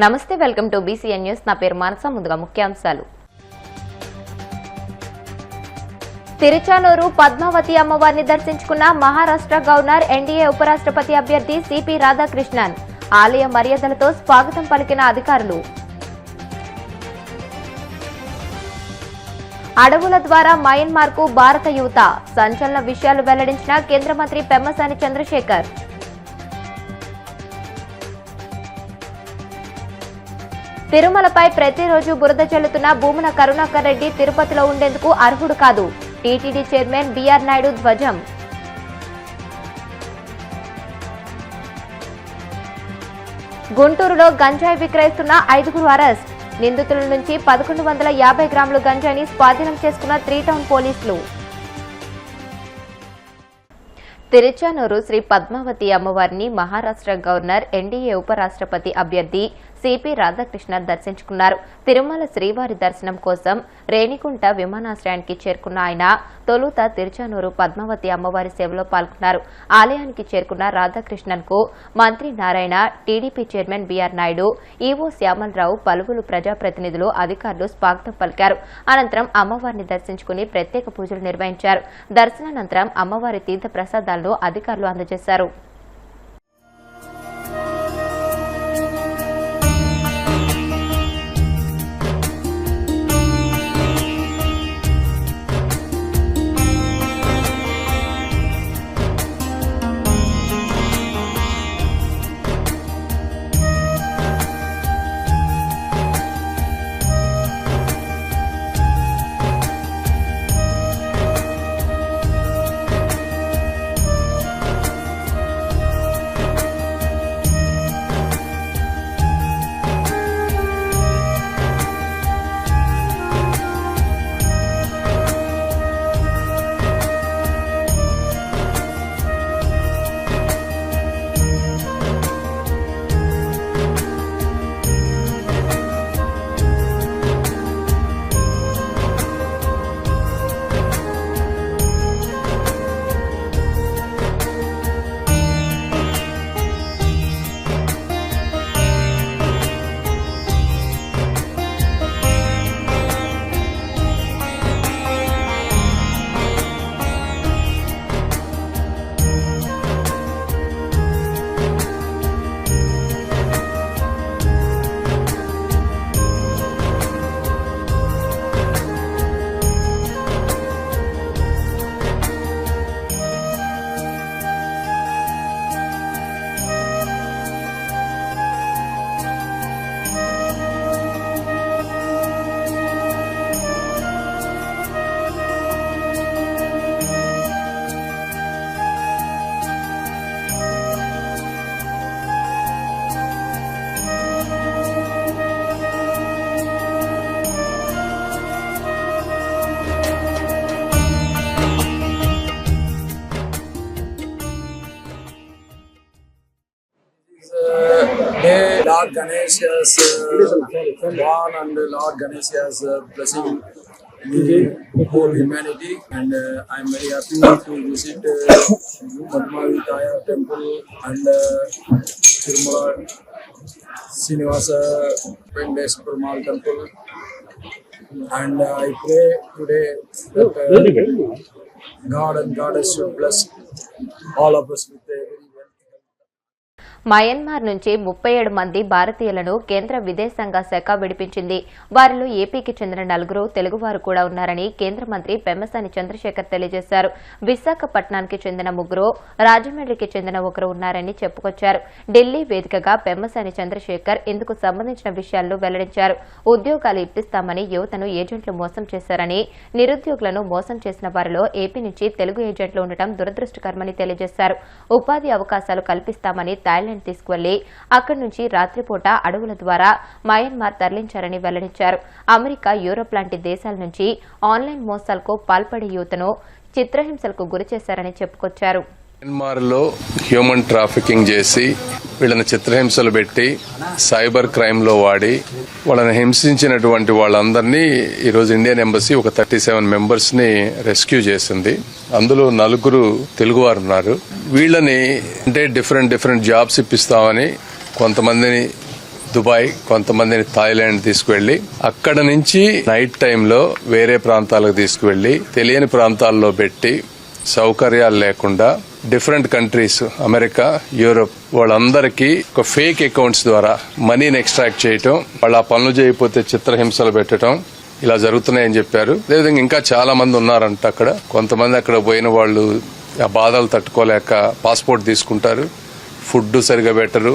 నమస్తే, welcome to BCN news. నా పేరు మానస. ముందుగా ముఖ్యాంశాలు. తిరుచానూరు పద్మావతి అమ్మవారిని దర్శించుకున్న మహారాష్ట్ర గవర్నర్, ఎన్డీఏ ఉపరాష్ట్రపతి అభ్యర్థి సిపి రాధాకృష్ణన్. ఆలయ మర్యాదలతో స్వాగతం పలికిన అధికారులు. అడవుల ద్వారా మయన్మార్ కు భారత యువత. సంచలన విషయాలు వెల్లడించిన కేంద్ర మంత్రి పెమ్మసాని చంద్రశేఖర్. తిరుమలపై ప్రతిరోజు బురద చల్లుతున్న భూమన కరుణాకర్ రెడ్డి తిరుపతిలో ఉండేందుకు అర్హుడు కాదు. టీటీడీ చైర్మన్ బిఆర్ నాయుడు ధ్వజం. గుంటూరులో గంజాయి విక్రయిస్తున్న 5గురు అరెస్ట్. నిందితుల నుంచి 1150 గ్రాముల గంజాయిని స్వాధీనం చేసుకున్న 3 టౌన్ పోలీసులు. తిరుచానూరు శ్రీ పద్మావతి అమ్మవారిని మహారాష్ట్ర గవర్నర్, ఎన్డీఏ ఉపరాష్ట్రపతి అభ్యర్థి సిపి రాధాకృష్ణన్ దర్శించుకున్నారు. తిరుమల శ్రీవారి దర్శనం కోసం రేణిగుంట విమానాశ్రయానికి చేరుకున్న ఆయన తొలుత తిరుచానూరు పద్మావతి అమ్మవారి సేవలో పాల్గొన్నారు. ఆలయానికి చేరుకున్న రాధాకృష్ణన్ కు మంత్రి Narayana, TDP chairman BR Naidu, EO Syamala Rao, పలువురు ప్రజాప్రతినిధులు, అధికారులు స్వాగతం పలికారు. అనంతరం అమ్మవారిని దర్శించుకుని ప్రత్యేక పూజలు నిర్వహించారు. దర్శనానంతరం అమ్మవారి తీర్థ ప్రసాదాలను అధికారులు అందజేశారు. Lord Ganesh has born and Lord Ganesh has blessing the whole humanity, and I am very happy to visit Padmavati temple and Tirumala Srinivasa Venkateswara Perumal temple, and I pray today that God and Goddess should bless all of us with a very Myanmar నుంచి 37 మంది భారతీయులను కేంద్ర విదేశాంగ శాఖ విడిపించింది. వారిలో ఏపీకి చెందిన 4 తెలుగువారు కూడా ఉన్నారని కేంద్ర మంత్రి పెమ్మసాని చంద్రశేఖర్ తెలియజేశారు. విశాఖపట్నానికి చెందిన 3, రాజమండ్రికి చెందిన 1 ఉన్నారని చెప్పుకొచ్చారు. ఢిల్లీ వేదికగా పెమ్మసాని చంద్రశేఖర్ ఇందుకు సంబంధించిన విషయాలను వెల్లడించారు. ఉద్యోగాలు ఇప్పిస్తామని యువతను ఏజెంట్లు మోసం చేశారని, నిరుద్యోగులను మోసం చేసిన వారిలో ఏపీ నుంచి తెలుగు ఏజెంట్లు ఉండటం దురదృష్టకరమని తెలియజేశారు. ఉపాధి అవకాశాలు కల్పిస్తామని థాయిలాండ్ తీసుకువెళ్లి అక్కడి నుంచి రాత్రిపూట అడవుల ద్వారా మయన్మార్ తరలించారని వెల్లడించారు. అమెరికా, యూరోప్ లాంటి దేశాల నుంచి ఆన్లైన్ మోసాలకు పాల్పడే యువతను చిత్రహింసలకు గురిచేశారని చెప్పుకొచ్చారు. మయన్మార్లో హ్యూమన్ ట్రాఫికింగ్ చేసి వీళ్ళని చిత్రహింసలు పెట్టి సైబర్ క్రైమ్లో వాడి వాళ్ళని హింసించినటువంటి వాళ్ళందరినీ ఈరోజు ఇండియన్ ఎంబసీ ఒక 37 మెంబర్స్ని రెస్క్యూ చేసింది. అందులో 4 తెలుగువారు ఉన్నారు. వీళ్ళని అంటే డిఫరెంట్ జాబ్స్ ఇప్పిస్తామని కొంతమందిని దుబాయ్, కొంతమందిని థాయిలాండ్ తీసుకువెళ్లి అక్కడ నుంచి నైట్ టైంలో వేరే ప్రాంతాలకు తీసుకువెళ్లి తెలియని ప్రాంతాల్లో పెట్టి సౌకర్యాలు లేకుండా డిఫరెంట్ కంట్రీస్, అమెరికా, యూరోప్ వాళ్ళందరికీ ఒక ఫేక్ అకౌంట్స్ ద్వారా మనీని ఎక్స్ట్రాక్ట్ చేయటం, వాళ్ళు ఆ పనులు చేయకపోతే చిత్రహింసలు పెట్టడం ఇలా జరుగుతున్నాయని చెప్పారు. అదేవిధంగా ఇంకా చాలా మంది ఉన్నారంట అక్కడ. కొంతమంది అక్కడ పోయిన వాళ్ళు ఆ బాధలు తట్టుకోలేక పాస్పోర్ట్ తీసుకుంటారు, ఫుడ్ సరిగా పెట్టరు,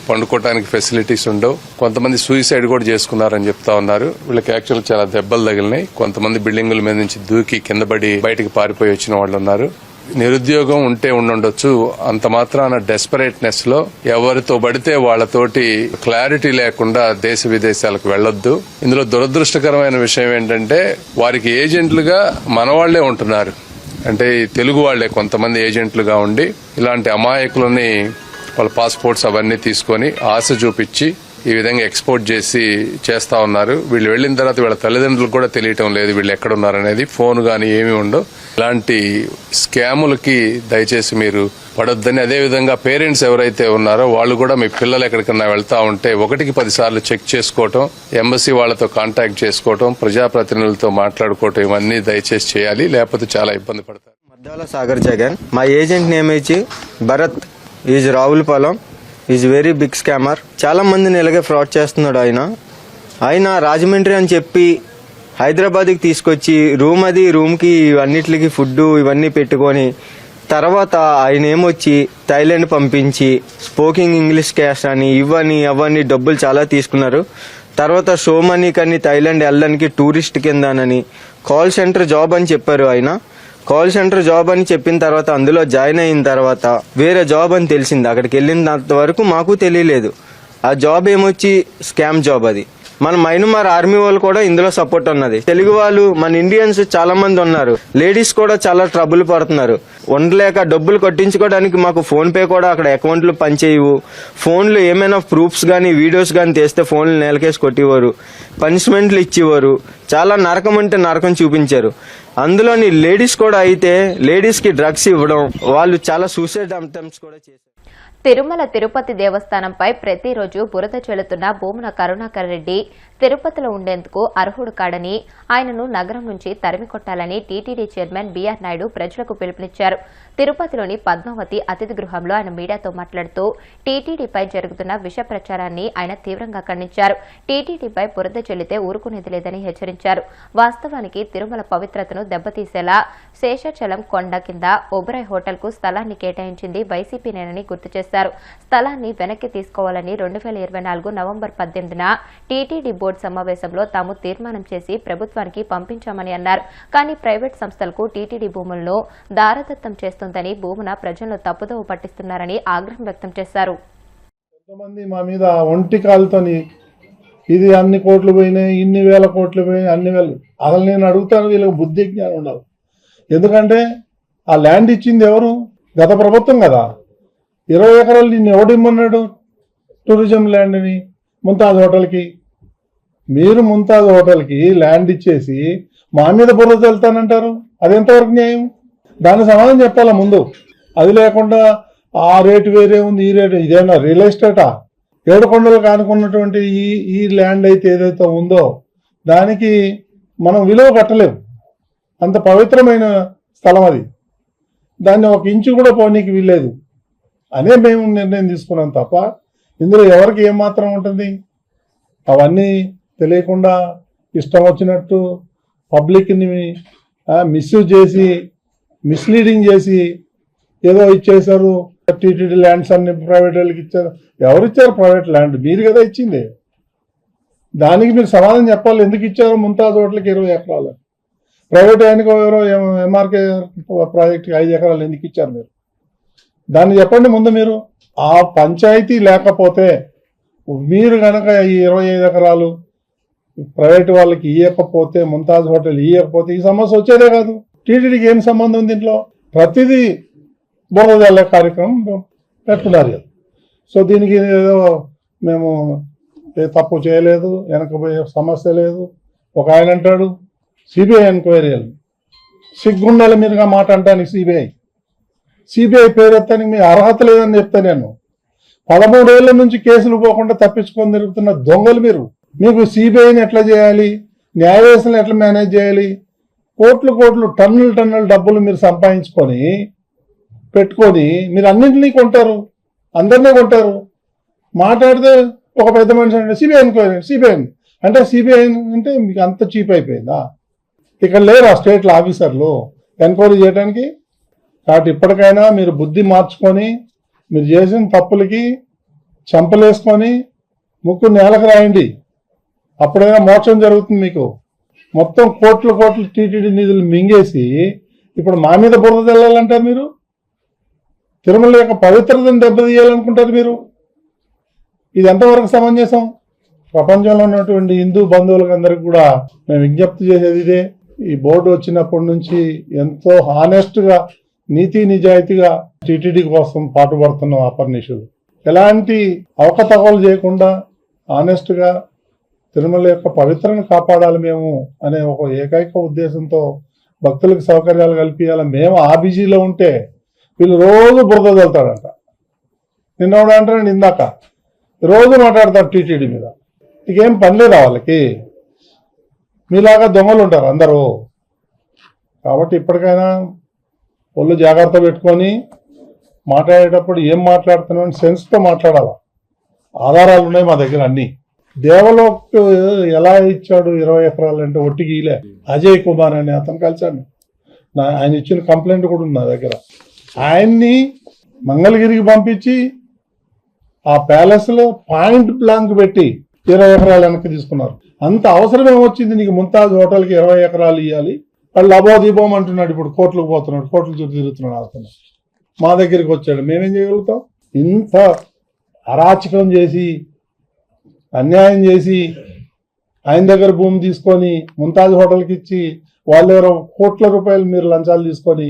పండుకోవడానికి ఫెసిలిటీస్ ఉండవు. కొంతమంది సూసైడ్ కూడా చేసుకున్నారని చెప్తా ఉన్నారు. వీళ్ళకి యాక్చువల్ చాలా దెబ్బలు తగిలినాయి. కొంతమంది బిల్డింగుల మీద నుంచి దూకి కింద పడి బయటకు పారిపోయి వచ్చిన వాళ్ళు ఉన్నారు. నిరుద్యోగం ఉంటే ఉండొచ్చు, అంత మాత్రాన డెస్పరేట్నెస్ లో ఎవరితో పడితే వాళ్ళతోటి క్లారిటీ లేకుండా దేశ విదేశాలకు వెళ్లొద్దు. ఇందులో దురదృష్టకరమైన విషయం ఏంటంటే వారికి ఏజెంట్లుగా మనవాళ్లే ఉంటున్నారు. అంటే తెలుగు వాళ్లే కొంతమంది ఏజెంట్లుగా ఉండి ఇలాంటి అమాయకులని వాళ్ళ పాస్పోర్ట్స్ అవన్నీ తీసుకొని ఆశ చూపించి ఈ విధంగా ఎక్స్పోర్ట్ చేస్తా ఉన్నారు. వీళ్ళు వెళ్లిన తర్వాత వీళ్ళ తల్లిదండ్రులకు కూడా తెలియటం లేదు వీళ్ళు ఎక్కడున్నారనేది. ఫోన్ గానీ ఏమీ ఉండవు. ఇలాంటి స్కాములకి దయచేసి మీరు పడొద్దని, అదేవిధంగా పేరెంట్స్ ఎవరైతే ఉన్నారో వాళ్ళు కూడా మీ పిల్లలు ఎక్కడికన్నా వెళ్తా ఉంటే 1కి 10 సార్లు చెక్ చేసుకోవటం, ఎంబసీ వాళ్ళతో కాంటాక్ట్ చేసుకోవటం, ప్రజాప్రతినిధులతో మాట్లాడుకోవటం, ఇవన్నీ దయచేసి చేయాలి. లేకపోతే చాలా ఇబ్బంది పడతారు. మద్దాల సాగర్ జగన్. మా ఏజెంట్ నేమ్ ఇచ్చి Bharat. Is Ravulapalem. Is very big scammer. చాలా మందిని ఇలాగే ఫ్రాడ్ చేస్తున్నాడు ఆయన రాజమండ్రి అని చెప్పి హైదరాబాద్కి తీసుకొచ్చి రూమ్కి అన్నిటికి ఫుడ్ ఇవన్నీ పెట్టుకొని తర్వాత ఆయన ఏమొచ్చి థాయిలాండ్ పంపించి స్పోకింగ్ ఇంగ్లీష్ క్యాష్ అని ఇవన్నీ అవన్నీ డబ్బులు చాలా తీసుకున్నారు. తర్వాత షో మనీ కానీ థాయిలాండ్ వెళ్ళడానికి టూరిస్ట్ కిందనని కాల్ సెంటర్ జాబ్ అని చెప్పారు. ఆయన కాల్ సెంటర్ జాబ్ అని చెప్పిన తర్వాత అందులో జాయిన్ అయిన తర్వాత వేరే జాబ్ అని తెలిసింది. అక్కడికి వెళ్ళినంత వరకు మాకు తెలియలేదు. ఆ జాబ్ ఏమొచ్చి స్కామ్ జాబ్. అది మన మైనమార్ ఆర్మీ వాళ్ళు కూడా ఇందులో సపోర్ట్ ఉన్నది. తెలుగు వాళ్ళు, మన ఇండియన్స్ చాలా మంది ఉన్నారు. లేడీస్ కూడా చాలా ట్రబుల్ పడుతున్నారు. ఉండలేక డబ్బులు కట్టించుకోవడానికి మాకు ఫోన్ పే కూడా అక్కడ అకౌంట్లు పనిచేయవు. ఫోన్లు ఏమైనా ప్రూఫ్స్ కానీ వీడియోస్ కానీ తెస్తే ఫోన్లు నేలకేసి కొట్టేవారు, పనిష్మెంట్లు ఇచ్చేవారు. చాలా నరకం అంటే నరకం చూపించారు. అందులోని లేడీస్ కూడా అయితే లేడీస్ కి డ్రగ్స్ ఇవ్వడం, వాళ్ళు చాలా సూసైడ్ అటెంప్ట్స్ కూడా చేశారు. తిరుమల తిరుపతి దేవస్థానంపై ప్రతిరోజు బురద చెల్లుతున్న భూమన కరుణాకర్ రెడ్డి తిరుపతిలో ఉండేందుకు అర్హుడు కాడని, ఆయనను నగరం నుంచి తరిమికొట్టాలని టీటీడీ చైర్మన్ బీఆర్ నాయుడు ప్రజలకు పిలుపునిచ్చారు. తిరుపతిలోని పద్మావతి అతిథి గృహంలో ఆయన మీడియాతో మాట్లాడుతూ టీటీడీపై జరుగుతున్న విష ప్రచారాన్ని ఆయన తీవ్రంగా ఖండించారు. టీటీడీపై బురద చెల్లితే ఊరుకునేది లేదని హెచ్చరించారు. వాస్తవానికి తిరుమల పవిత్రతను దెబ్బతీసేలా శేషాచలం కొండ కింద ఒబరాయ్ హోటల్కు స్థలాన్ని కేటాయించింది వైసీపీనేనని గుర్తు చేశారు. స్థలాన్ని వెనక్కి తీసుకోవాలని 2024 నవంబర్ 18న టీటీడీ బోర్డు సమావేశంలో తాము తీర్మానం చేసి ప్రభుత్వానికి పంపించామని అన్నారు. కానీ ప్రైవేట్ సంస్థలకు టీటీడీ భూములను దారదత్తం చేస్తోందని, భూమున ప్రజలను తప్పుదోవ పట్టిస్తున్నారని ఆగ్రహం వ్యక్తం చేశారు. కొంతమంది మా మీద ఒంటి కాలుతోని ఇది అన్ని కోట్లు పోయినాయి, ఇన్ని వేల కోట్లు పోయినాయి, అన్ని వేలు. అసలు నేను అడుగుతాను, వీళ్ళకి బుద్ధి జ్ఞానం ఉండవు. ఎందుకంటే ఆ ల్యాండ్ ఇచ్చింది ఎవరు? గత ప్రభుత్వం కదా. 20 ఎకరాలు నిన్ను ఎవడిమ్మన్నాడు టూరిజం ల్యాండ్ని? ముంతాజ్ హోటల్కి. మీరు ముంతాజ్ హోటల్కి ల్యాండ్ ఇచ్చేసి మా మీద బుర్ర వెళ్తానంటారు. అది ఎంతవరకు న్యాయం? దాని సమాధానం చెప్పాలా ముందు. అది లేకుండా ఆ రేటు వేరే ఉంది, ఈ రేటు, ఇదేనా రియల్ ఎస్టేటా? 7 కొండలు కానుకున్నటువంటి ఈ ల్యాండ్ అయితే ఏదైతే ఉందో దానికి మనం విలువ కట్టలేము. అంత పవిత్రమైన స్థలం అది. దాన్ని 1 ఇంచు కూడా పోనీకి వీల్లేదు అనే మేము నిర్ణయం తీసుకున్నాం తప్ప ఇందులో ఎవరికి ఏమాత్రం ఉంటుంది? అవన్నీ తెలియకుండా ఇష్టం వచ్చినట్టు పబ్లిక్ని మిస్యూజ్ చేసి, మిస్లీడింగ్ చేసి ఏదో ఇచ్చేశారు. టీటీడీ ల్యాండ్స్ అన్ని ప్రైవేట్ వాళ్ళకి ఇచ్చారు. ఎవరు ఇచ్చారు ప్రైవేట్ ల్యాండ్? మీరు కదా ఇచ్చింది. దానికి మీరు సమాధానం చెప్పాలి. ఎందుకు ఇచ్చారు ముంతాజ్ హోటల్కి 20 ఎకరాలు? ప్రైవేట్ ఆయనకు ఎవరో ఎంఆర్కే ప్రాజెక్ట్కి 5 ఎకరాలు ఎందుకు ఇచ్చారు మీరు? దాన్ని చెప్పండి ముందు. మీరు ఆ పంచాయతీ లేకపోతే మీరు కనుక ఈ 25 ఎకరాలు ప్రైవేట్ వాళ్ళకి ఇవ్వకపోతే, ముంతాజ్ హోటల్ ఇవ్వకపోతే ఈ సమస్య వచ్చేదే కాదు. టీటీడీకి ఏం సంబంధం దీంట్లో? ప్రతిదీ బోధజాల కార్యక్రమం పెట్టుకున్నారు కదా. సో దీనికి ఏదో మేము తప్పు చేయలేదు, వెనకపోయే సమస్య లేదు. ఒక ఆయన అంటాడు సిబిఐ ఎంక్వైరీ. సిగ్గుండాలి మీరుగా మాట అంటానికి. సిబిఐ పేరు ఎత్తానికి మీ అర్హత లేదని చెప్తా నేను. 13 ఏళ్ల నుంచి కేసులు పోకుండా తప్పించుకొని తిరుగుతున్న దొంగలు మీరు. మీకు సిబిఐని ఎట్లా చేయాలి, న్యాయ వ్యవస్థను ఎట్లా మేనేజ్ చేయాలి, కోట్లు టన్నులు డబ్బులు మీరు సంపాదించుకొని పెట్టుకొని మీరు అన్నింటినీ కొంటారు, అందరినీ కొంటారు. మాట్లాడితే ఒక పెద్ద మనిషి అంటే సిబిఐ అంటే సిబిఐ అంటే మీకు అంత చీప్ అయిపోయిందా? ఇక్కడ లేరా స్టేట్ల ఆఫీసర్లు ఎంక్వైరీ చేయడానికి? కాబట్టి ఇప్పటికైనా మీరు బుద్ధి మార్చుకొని మీరు చేసిన తప్పులకి చంపలేసుకొని ముక్కు నేలకు రాయండి, అప్పుడైనా మోక్షం జరుగుతుంది మీకు. మొత్తం కోట్లు టీటీడీ నిధులు మింగేసి ఇప్పుడు మా మీద బురద తెల్లాలంటారు మీరు. తిరుమల యొక్క పవిత్రతను దెబ్బతీయాలనుకుంటారు మీరు. ఇది ఎంతవరకు సమంజసం? ప్రపంచంలో ఉన్నటువంటి హిందూ బంధువులకు అందరికి కూడా మేము విజ్ఞప్తి చేసేది ఇదే. ఈ బోర్డు వచ్చినప్పటి నుంచి ఎంతో హానెస్ట్గా నీతి నిజాయితీగా టీటీడీ కోసం పాటుపడుతున్నాం అపర్నిషులు. ఎలాంటి అవకతవకలు చేయకుండా హానెస్ట్గా తిరుమల యొక్క పవిత్రను కాపాడాలి మేము అనే ఒక ఏకైక ఉద్దేశంతో భక్తులకు సౌకర్యాలు కల్పించాలి. మేము ఆ బిజీలో ఉంటే వీళ్ళు రోజు బురద చల్లుతాడంట. నిన్న అంటారండి, ఇందాక రోజు మాట్లాడతారు టీటీడీ మీద. ఇకేం పని లేదా వాళ్ళకి? మీలాగా దొంగలు ఉంటారు అందరూ. కాబట్టి ఇప్పటికైనా ఒళ్ళు జాగ్రత్త పెట్టుకొని మాట్లాడేటప్పుడు ఏం మాట్లాడుతున్నామని సెన్స్తో మాట్లాడాలి. ఆధారాలు ఉన్నాయి మా దగ్గర అన్ని. దేవలోక్ ఎలా ఇచ్చాడు 20 ఎకరాలు అంటే ఒట్టికి ఇలే. అజయ్ కుమార్ అని అతను కలిశాను, ఆయన ఇచ్చిన కంప్లైంట్ కూడా ఉంది నా దగ్గర. ఆయన్ని మంగళగిరికి పంపించి ఆ ప్యాలెస్లో పాయింట్ బ్లాంక్ పెట్టి 20 ఎకరాలు వెనక్కి తీసుకున్నారు. అంత అవసరం ఏమొచ్చింది నీకు? ముంతాజ్ హోటల్కి 20 ఎకరాలు ఇవ్వాలి, వాళ్ళు అబోదీపం అంటున్నాడు. ఇప్పుడు కోర్టులకు పోతున్నాడు, కోర్టుల చుట్టూ తిరుగుతున్నాడు. అతను మా దగ్గరికి వచ్చాడు, మేమేం చేయగలుగుతాం? ఇంత అరాచకం చేసి అన్యాయం చేసి ఆయన దగ్గర భూమి తీసుకొని ముంతాజ్ హోటల్కి ఇచ్చి వాళ్ళ దగ్గర కోట్ల రూపాయలు మీరు లంచాలు తీసుకొని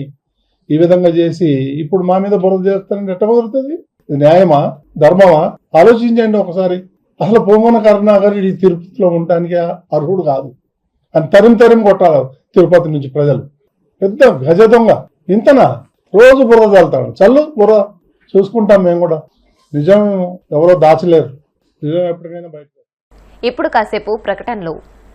ఈ విధంగా చేసి ఇప్పుడు మా మీద బురద చేస్తారంటే ఎట్ట కుదురుతుంది? ఇది న్యాయమా, ధర్మమా? ఆలోచించండి ఒకసారి. అసలు పొమ్మన కరుణాకర్ ఈ తిరుపతిలో ఉండటానికి అర్హుడు కాదు అని తరిమి కొట్టాలి తిరుపతి నుంచి ప్రజలు. పెద్ద గజ దొంగ ఇంతనా? రోజు బురద చల్లుతాడు. చల్లు బురద, చూసుకుంటాం మేము కూడా. నిజం ఎవరో దాచలేరు, నిజం ఎప్పటికైనా బయట. ఇప్పుడు కాసేపు ప్రకటనలు.